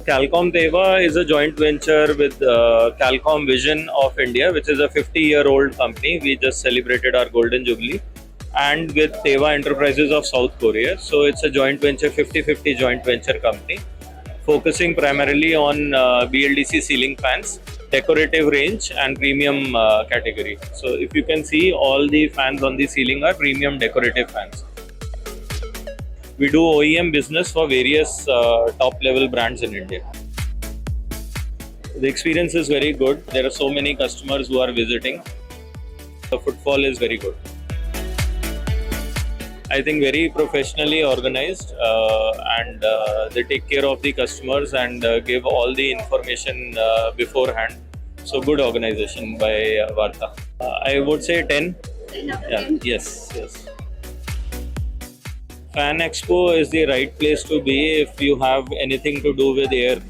Calcom Taehwa is a joint venture with Calcom Vision of India, which is a 50-year-old company. We just celebrated our golden jubilee, and with Taehwa Enterprises of South Korea. So it's a joint venture, 50-50 joint venture company, focusing primarily on BLDC ceiling fans, decorative range, and premium category. So if you can see, all the fans on the ceiling are premium decorative fans. We do OEM business for various top level brands in India. The experience is very good. There are so many customers who are visiting. The footfall is very good. I think very professionally organized, and they take care of the customers and give all the information beforehand. So good organization by Varta. I would say 10. Yeah, yes. FAN Expo is the right place to be if you have anything to do with air.